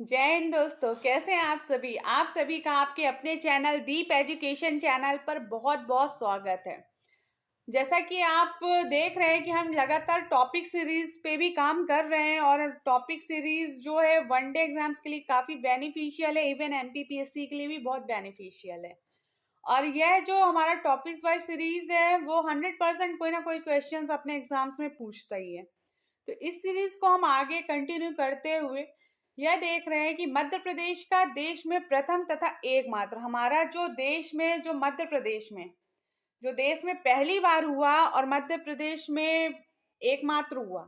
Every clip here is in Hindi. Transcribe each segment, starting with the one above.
जय हिंद दोस्तों, कैसे हैं आप सभी का आपके अपने चैनल दीप एजुकेशन चैनल पर बहुत बहुत स्वागत है। जैसा कि आप देख रहे हैं कि हम लगातार टॉपिक सीरीज पे भी काम कर रहे हैं और टॉपिक सीरीज जो है वनडे एग्जाम्स के लिए काफी बेनिफिशियल है, इवन एमपीपीएससी के लिए भी बहुत बेनिफिशियल है। और यह जो हमारा टॉपिक्स वाइज सीरीज है वो 100% कोई ना कोई क्वेश्चंस अपने एग्जाम्स में पूछता ही है। तो इस सीरीज को हम आगे कंटिन्यू करते हुए यह देख रहे हैं कि मध्य प्रदेश का देश में प्रथम तथा एकमात्र हमारा जो देश में जो मध्य प्रदेश में जो देश में पहली बार हुआ और मध्य प्रदेश में एकमात्र हुआ,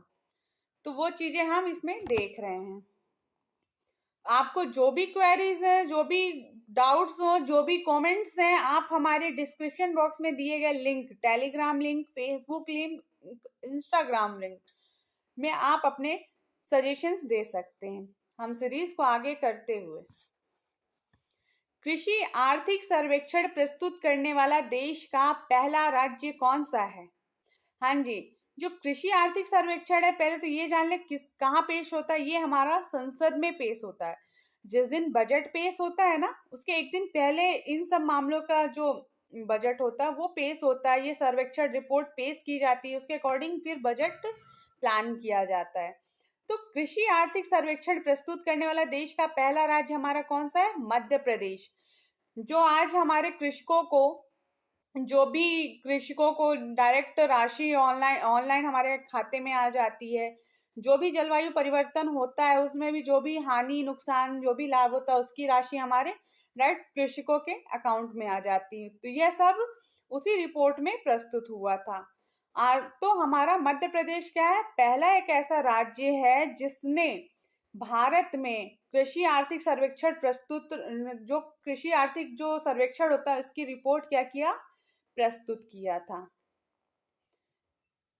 तो वो चीजें हम इसमें देख रहे हैं। आपको जो भी क्वेरीज हैं, जो भी डाउट्स हो, जो भी कमेंट्स हैं, आप हमारे डिस्क्रिप्शन बॉक्स में दिए गए link, Telegram link, Facebook link, Instagram link में आप अपने सजेशंस दे सकते हैं। हम सीरीज को आगे करते हुए कृषि आर्थिक सर्वेक्षण प्रस्तुत करने वाला देश का पहला राज्य कौन सा है? हाँ जी, जो कृषि आर्थिक सर्वेक्षण है, पहले तो ये जान ले किस कहाँ पेश होता है। ये हमारा संसद में पेश होता है। जिस दिन बजट पेश होता है ना, उसके एक दिन पहले इन सब मामलों का जो बजट होता है वो पेश होता है। ये सर्वेक्षण रिपोर्ट पेश की जाती है, उसके अकॉर्डिंग फिर बजट प्लान किया जाता है। तो कृषि आर्थिक सर्वेक्षण प्रस्तुत करने वाला देश का पहला राज्य हमारा कौन सा है? मध्य प्रदेश। जो आज हमारे कृषकों को जो भी कृषकों को डायरेक्ट राशि ऑनलाइन ऑनलाइन हमारे खाते में आ जाती है। जो भी जलवायु परिवर्तन होता है उसमें भी जो भी हानि नुकसान जो भी लाभ होता है उसकी राशि हमारे डायरेक्ट कृषकों के अकाउंट में आ जाती है। तो यह सब उसी रिपोर्ट में प्रस्तुत हुआ था। तो हमारा मध्य प्रदेश क्या है? पहला एक ऐसा राज्य है जिसने भारत में कृषि आर्थिक सर्वेक्षण प्रस्तुत जो कृषि आर्थिक जो सर्वेक्षण होता है इसकी रिपोर्ट क्या किया? प्रस्तुत किया था।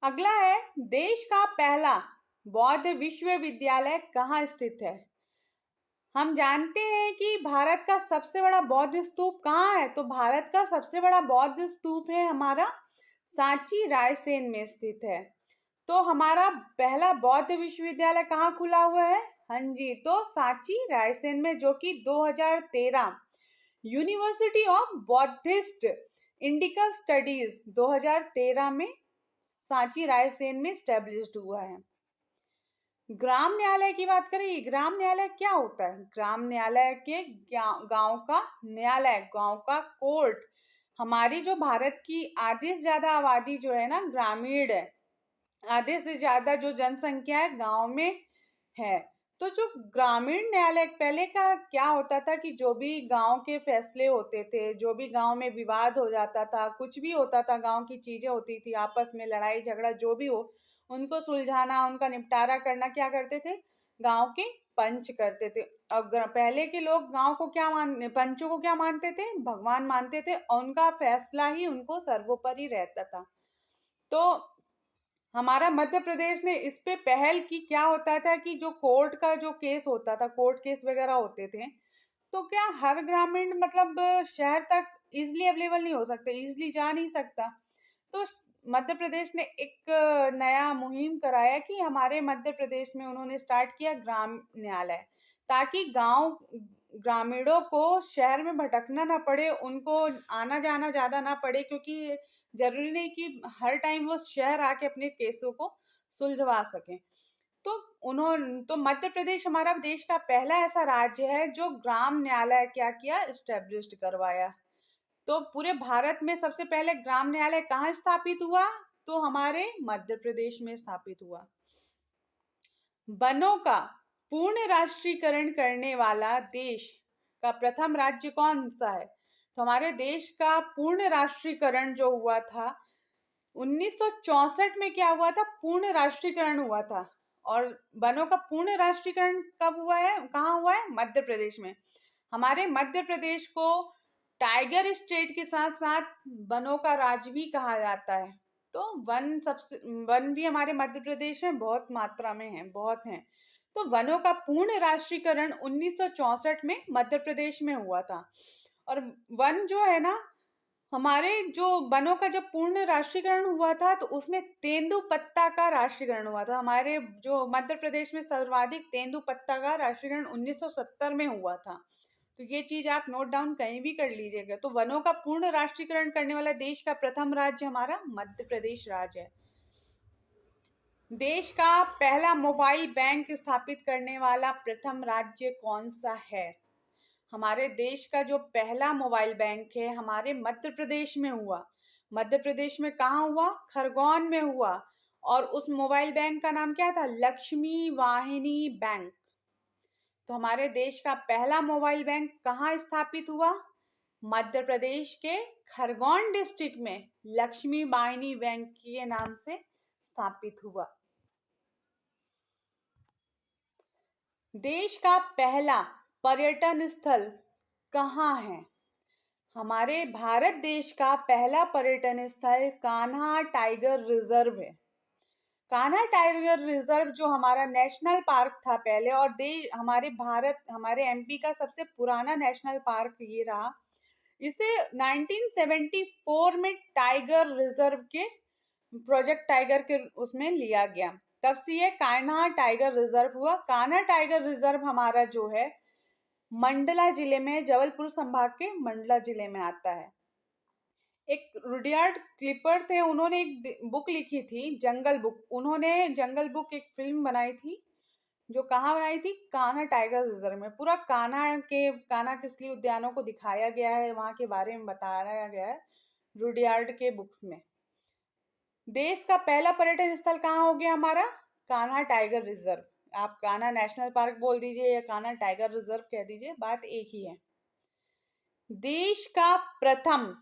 अगला है, देश का पहला बौद्ध विश्वविद्यालय कहाँ स्थित है? हम जानते हैं कि भारत का सबसे बड़ा बौद्ध स्तूप कहाँ है? तो भारत का सबसे बड़ा बौद्ध स्तूप है हमारा सांची रायसेन में स्थित है। तो हमारा पहला बौद्ध विश्वविद्यालय कहाँ खुला हुआ है? हाँ जी, तो सांची रायसेन में, जो कि 2013 university of Buddhist indica studies 2013 में सांची रायसेन में स्टेब्लिश्ड हुआ है। ग्राम न्यायालय की बात करें, ग्राम न्यायालय क्या होता है? ग्राम न्यायालय के गांव का न्यायालय, गांव का कोर्ट। हमारी जो भारत की आधी से ज्यादा आबादी जो है ना ग्रामीण है, आधे से ज्यादा जो जनसंख्या है गांव में है। तो जो ग्रामीण न्यायालय पहले का क्या होता था कि जो भी गांव के फैसले होते थे, जो भी गांव में विवाद हो जाता था, कुछ भी होता था, गांव की चीजें होती थी, आपस में लड़ाई झगड़ा जो भी हो, उनको सुलझाना, उनका निपटारा करना क्या करते थे? गांव के पंच करते थे। और पहले के लोग गांव को क्या पंचों को क्या मानते थे? भगवान मानते थे, और उनका फैसला ही उनको सर्वोपरि रहता था। तो हमारा मध्य प्रदेश ने इस पे पहल की। क्या होता था कि जो कोर्ट का जो केस होता था, कोर्ट केस वगैरह होते थे, तो क्या हर ग्रामीण मतलब शहर तक इजिली अवेलेबल नहीं हो सकते, इजिली जा नहीं सकता। तो मध्य प्रदेश ने एक नया मुहिम कराया कि हमारे मध्य प्रदेश में उन्होंने स्टार्ट किया ग्राम न्यायालय, ताकि गांव ग्रामीणों को शहर में भटकना ना पड़े, उनको आना जाना ज्यादा ना पड़े, क्योंकि जरूरी नहीं कि हर टाइम वो शहर आके अपने केसों को सुलझवा सकें। तो तो मध्य प्रदेश हमारा देश का पहला ऐसा राज्य है जो ग्राम न्यायालय क्या किया? एस्टेब्लिश्ड करवाया। तो पूरे भारत में सबसे पहले ग्राम न्यायालय कहाँ स्थापित हुआ? तो हमारे मध्य प्रदेश में स्थापित हुआ। वनों का पूर्ण राष्ट्रीयकरण करने वाला देश का प्रथम राज्य कौन सा है? तो हमारे देश का पूर्ण राष्ट्रीयकरण जो हुआ था 1964 में, क्या हुआ था? पूर्ण राष्ट्रीयकरण हुआ था। और वनों का पूर्ण राष्ट्रीयकरण कब हुआ है? कहाँ हुआ है? मध्य प्रदेश में। हमारे मध्य प्रदेश को टाइगर स्टेट के साथ साथ वनों का राज्य भी कहा जाता है। तो वन भी हमारे मध्य प्रदेश में बहुत मात्रा में है, बहुत हैं। तो वनों का पूर्ण राष्ट्रीयकरण 1964 में मध्य प्रदेश में हुआ था। और वन जो है ना हमारे जो वनों का जब पूर्ण राष्ट्रीयकरण हुआ था तो उसमें तेंदुपत्ता का राष्ट्रीयकरण हुआ था। हमारे जो मध्य प्रदेश में सर्वाधिक तेंदुपत्ता का राष्ट्रीयकरण 1970 में हुआ था। तो ये चीज आप नोट डाउन कहीं भी कर लीजिएगा। तो वनों का पूर्ण राष्ट्रीयकरण करने वाला देश का प्रथम राज्य हमारा मध्य प्रदेश राज्य है। देश का पहला मोबाइल बैंक स्थापित करने वाला प्रथम राज्य कौन सा है? हमारे देश का जो पहला मोबाइल बैंक है हमारे मध्य प्रदेश में हुआ। मध्य प्रदेश में कहाँ हुआ? खरगोन में हुआ। और उस मोबाइल बैंक का नाम क्या था? लक्ष्मी वाहिनी बैंक। तो हमारे देश का पहला मोबाइल बैंक कहाँ स्थापित हुआ? मध्य प्रदेश के खरगोन डिस्ट्रिक्ट में लक्ष्मी वाहिनी बैंक के नाम से स्थापित हुआ। देश का पहला पर्यटन स्थल कहाँ है? हमारे भारत देश का पहला पर्यटन स्थल कान्हा टाइगर रिजर्व है। कान्हा टाइगर रिजर्व जो हमारा नेशनल पार्क था पहले, और हमारे एमपी का सबसे पुराना नेशनल पार्क ये रहा। इसे 1974 में टाइगर रिजर्व के प्रोजेक्ट टाइगर के उसमें लिया गया, तब से ये कान्हा टाइगर रिजर्व हुआ। कान्हा टाइगर रिजर्व हमारा जो है मंडला जिले में, जबलपुर संभाग के मंडला जिले में आता है। एक रुडयार्ड क्लिपर थे, उन्होंने एक बुक लिखी थी जंगल बुक। उन्होंने जंगल बुक एक फिल्म बनाई थी, जो कहाँ बनाई थी? कान्हा टाइगर रिजर्व में। पूरा कान्हा किसली उद्यानों को दिखाया गया है, वहां के बारे में बताया गया है रुडयार्ड के बुक्स में। देश का पहला पर्यटन स्थल कहाँ हो गया हमारा? Kanha tiger reserve. आप कान्हा नेशनल पार्क बोल दीजिए या कान्हा टाइगर रिजर्व कह दीजिए, बात एक ही है। देश का प्रथम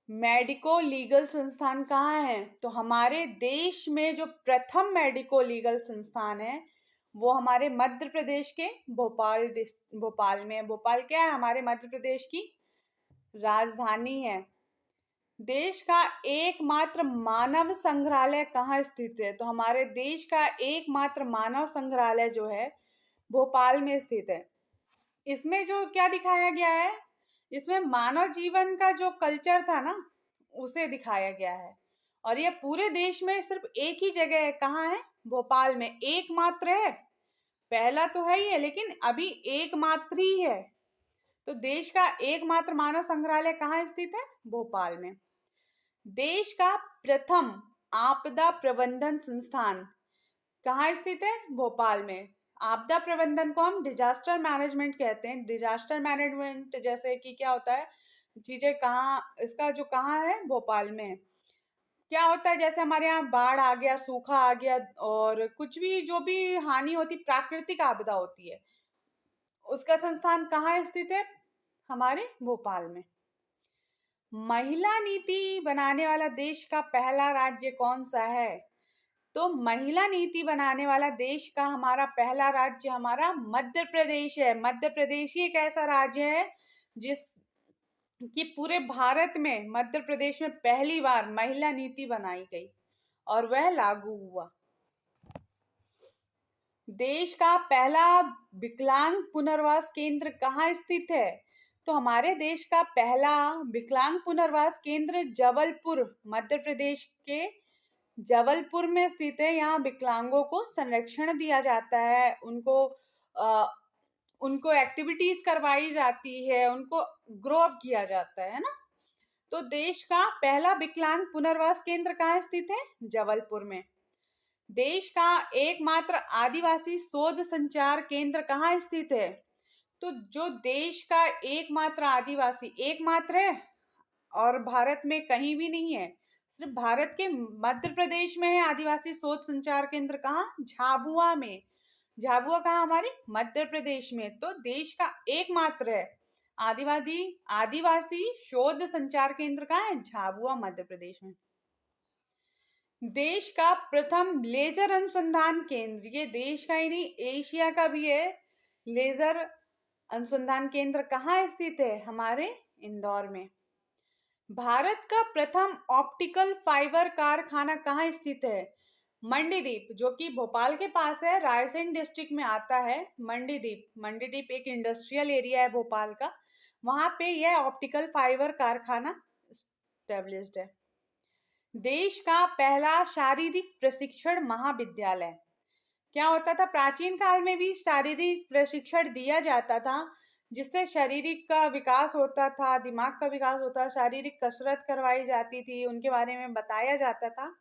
मेडिको लीगल संस्थान कहाँ है? तो हमारे देश में जो प्रथम मेडिको लीगल संस्थान है वो हमारे मध्य प्रदेश के भोपाल में है। भोपाल क्या है? हमारे मध्य प्रदेश की राजधानी है। देश का एकमात्र मानव संग्रहालय कहाँ स्थित है? तो हमारे देश का एकमात्र मानव संग्रहालय जो है भोपाल में स्थित है। इसमें जो क्या दिखाया गया है, इसमें मानव जीवन का जो कल्चर था ना उसे दिखाया गया है। और ये पूरे देश में सिर्फ एक ही जगह है। कहाँ है? भोपाल में एकमात्र है। पहला तो है ही है लेकिन अभी एकमात्र ही है। तो देश का एकमात्र मानव संग्रहालय कहाँ स्थित है? भोपाल में। देश का प्रथम आपदा प्रबंधन संस्थान कहाँ स्थित है? भोपाल में। आपदा प्रबंधन को हम डिजास्टर मैनेजमेंट कहते हैं। डिजास्टर मैनेजमेंट जैसे कि क्या होता है, चीजें कहाँ, इसका जो कहाँ है? भोपाल में है। क्या होता है, जैसे हमारे यहाँ बाढ़ आ गया, सूखा आ गया, और कुछ भी जो भी हानि होती, प्राकृतिक आपदा होती है, उसका संस्थान कहाँ स्थित है? हमारे भोपाल में। महिला नीति बनाने वाला देश का पहला राज्य कौन सा है? तो महिला नीति बनाने वाला देश का हमारा पहला राज्य हमारा मध्य प्रदेश है। मध्य प्रदेश ही एक ऐसा राज्य है जिस कि पूरे भारत में मध्य प्रदेश में पहली बार महिला नीति बनाई गई और वह लागू हुआ। देश का पहला विकलांग पुनर्वास केंद्र कहाँ स्थित है? तो हमारे देश का पहला विकलांग पुनर्वास केंद्र जबलपुर, मध्य प्रदेश के जबलपुर में स्थित है। यहाँ विकलांगों को संरक्षण दिया जाता है, उनको एक्टिविटीज करवाई जाती है, उनको ग्रो अप किया जाता है ना। तो देश का पहला विकलांग पुनर्वास केंद्र कहाँ स्थित है? जबलपुर में। देश का एकमात्र आदिवासी शोध संचार केंद्र कहाँ स्थित है? तो जो देश का एकमात्र आदिवासी, एकमात्र है और भारत में कहीं भी नहीं है, सिर्फ भारत के मध्य प्रदेश में है आदिवासी शोध संचार केंद्र। कहाँ? झाबुआ में। झाबुआ कहाँ? हमारे मध्य प्रदेश में। तो देश का एकमात्र है आदिवासी शोध संचार केंद्र। कहाँ है? झाबुआ, मध्य प्रदेश में। देश का प्रथम लेजर अनुसंधान केंद्र, ये देश का ही नहीं एशिया का भी है, लेजर अनुसंधान केंद्र कहाँ स्थित है? हमारे इंदौर में। भारत का प्रथम ऑप्टिकल फाइबर कारखाना कहाँ स्थित है? मंडीदीप, जो कि भोपाल के पास है, रायसेन डिस्ट्रिक्ट में आता है। मंडीदीप एक इंडस्ट्रियल एरिया है भोपाल का, वहां पे यह ऑप्टिकल फाइबर कारखाना एस्टेब्लिश्ड है। देश का पहला शारीरिक प्रशिक्षण महाविद्यालय। क्या होता था, प्राचीन काल में भी शारीरिक प्रशिक्षण दिया जाता था, जिससे शारीरिक का विकास होता था, दिमाग का विकास होता, शारीरिक कसरत करवाई जाती थी, उनके बारे में बताया जाता था।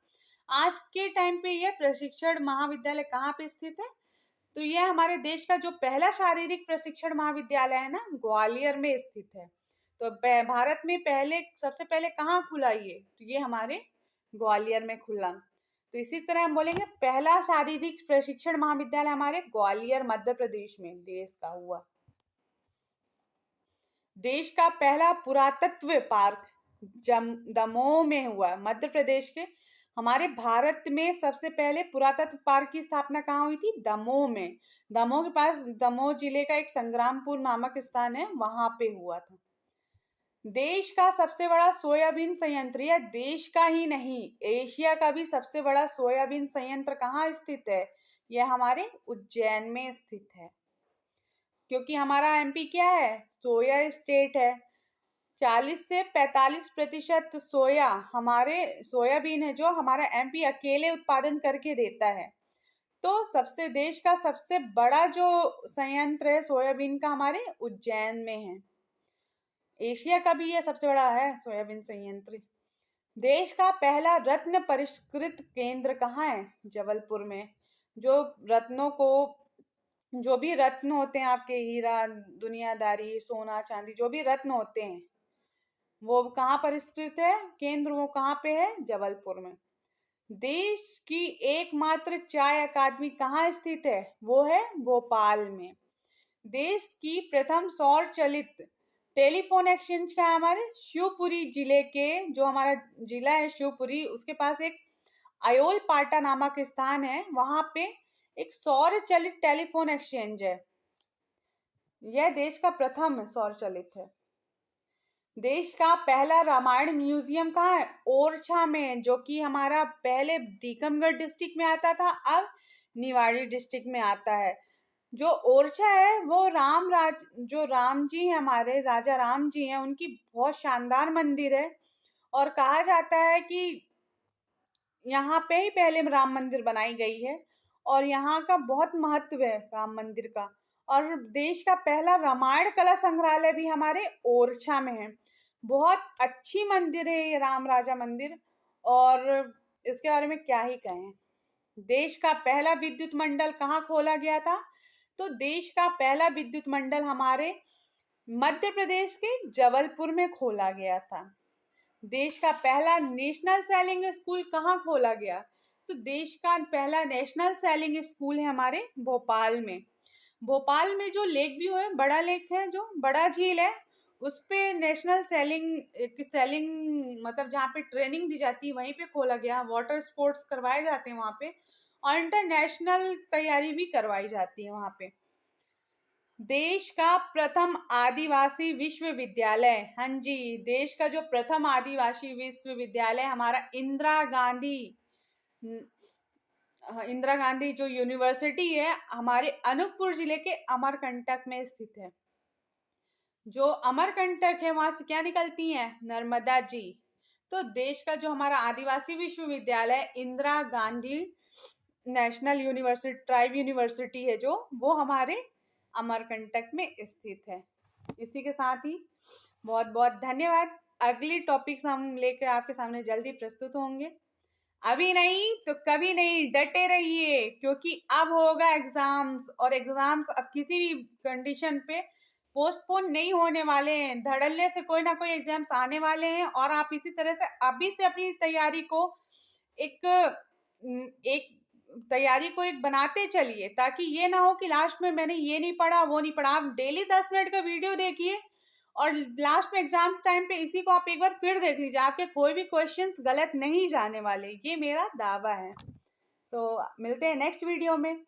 आज के टाइम पे यह प्रशिक्षण महाविद्यालय कहाँ पे स्थित है? तो यह हमारे देश का जो पहला शारीरिक प्रशिक्षण महाविद्यालय है ना, ग्वालियर में स्थित है। तो भारत में सबसे पहले कहाँ खुला ये? तो ये हमारे ग्वालियर में खुला। तो इसी तरह हम बोलेंगे पहला शारीरिक प्रशिक्षण महाविद्यालय हमारे ग्वालियर मध्य प्रदेश में देश का हुआ। देश का पहला पुरातत्व पार्क दमोह में हुआ। मध्य प्रदेश के हमारे भारत में सबसे पहले पुरातत्व पार्क की स्थापना कहाँ हुई थी? दमोह में। दमोह के पास, दमोह जिले का एक संग्रामपुर नामक स्थान है, वहां पे हुआ था। देश का सबसे बड़ा सोयाबीन संयंत्र, यह देश का ही नहीं, एशिया का भी सबसे बड़ा सोयाबीन संयंत्र कहाँ स्थित है? यह हमारे उज्जैन में स्थित है। क्योंकि हमारा एमपी क्या है? सोया स्टेट है। 40 से 45% सोयाबीन है जो हमारा एमपी अकेले उत्पादन करके देता है। तो देश का सबसे बड़ा जो संयंत्र है सोयाबीन का हमारे उज्जैन में है। एशिया का भी यह सबसे बड़ा है सोयाबीन संयंत्र। देश का पहला रत्न परिष्कृत केंद्र कहाँ है? जबलपुर में। जो भी रत्न होते हैं आपके, हीरा, दुनियादारी, सोना, चांदी, जो भी रत्न होते हैं वो कहाँ परिष्कृत है केंद्र? वो कहाँ पे है? जबलपुर में। देश की एकमात्र चाय अकादमी कहाँ स्थित है? वो है भोपाल में। देश की प्रथम सौर चलित टेलीफोन एक्सचेंज का हमारे शिवपुरी जिले के, जो हमारा जिला है शिवपुरी, उसके पास एक अयोल पाटा नामक स्थान है, वहां पे एक सौर चलित टेलीफोन एक्सचेंज है। यह देश का प्रथम सौर चलित है। देश का पहला रामायण म्यूजियम कहाँ है? ओरछा में, जो कि हमारा पहले टीकमगढ़ डिस्ट्रिक्ट में आता था, अब निवाड़ी डिस्ट्रिक्ट में आता है। जो ओरछा है वो जो राम जी हैं, हमारे राजा राम जी हैं, उनकी बहुत शानदार मंदिर है। और कहा जाता है कि यहाँ पे ही पहले राम मंदिर बनाई गई है और यहाँ का बहुत महत्व है राम मंदिर का। और देश का पहला रामायण कला संग्रहालय भी हमारे ओरछा में है। बहुत अच्छी मंदिर है ये राम राजा मंदिर, और इसके बारे में क्या ही कहें। देश का पहला विद्युत मंडल कहाँ खोला गया था? तो देश का पहला विद्युत मंडल हमारे मध्य प्रदेश के जबलपुर में खोला गया था। देश का पहला नेशनल सेलिंग स्कूल कहाँ खोला गया? तो देश का पहला नेशनल सेलिंग स्कूल है हमारे भोपाल में। भोपाल में जो लेक व्यू है, बड़ा लेक है, जो बड़ा झील है, उस पे नेशनल सेलिंग मतलब जहाँ पे ट्रेनिंग दी जाती है वहीं पे खोला गया। वाटर स्पोर्ट्स करवाए जाते हैं वहाँ पे, और इंटरनेशनल तैयारी भी करवाई जाती है वहाँ पे। देश का प्रथम आदिवासी विश्वविद्यालय, हाँ जी, देश का जो प्रथम आदिवासी विश्वविद्यालय हमारा इंदिरा गांधी जो यूनिवर्सिटी है हमारे अनूपपुर जिले के अमरकंटक में स्थित है। जो अमरकंटक है वहां से क्या निकलती है? नर्मदा जी। तो देश का जो हमारा आदिवासी विश्वविद्यालय Indira Gandhi national university, tribe university है जो, वो हमारे अमरकंटक में स्थित है। इसी के साथ ही बहुत बहुत धन्यवाद। अगली टॉपिक्स हम लेकर आपके सामने जल्दी प्रस्तुत होंगे। अभी नहीं तो कभी नहीं, डटे रहिए, क्योंकि अब होगा एग्जाम्स, और एग्जाम्स अब किसी भी कंडीशन पे पोस्टपोन नहीं होने वाले हैं। धड़ल्ले से कोई ना कोई एग्जाम्स आने वाले हैं, और आप इसी तरह से अभी से अपनी तैयारी को एक बनाते चलिए, ताकि ये ना हो कि लास्ट में मैंने ये नहीं पढ़ा, वो नहीं पढ़ा। आप डेली 10 मिनट का वीडियो देखिए, और लास्ट में एग्जाम टाइम पे इसी को आप एक बार फिर देख लीजिए, आपके कोई भी क्वेश्चंस गलत नहीं जाने वाले, ये मेरा दावा है। तो मिलते हैं नेक्स्ट वीडियो में।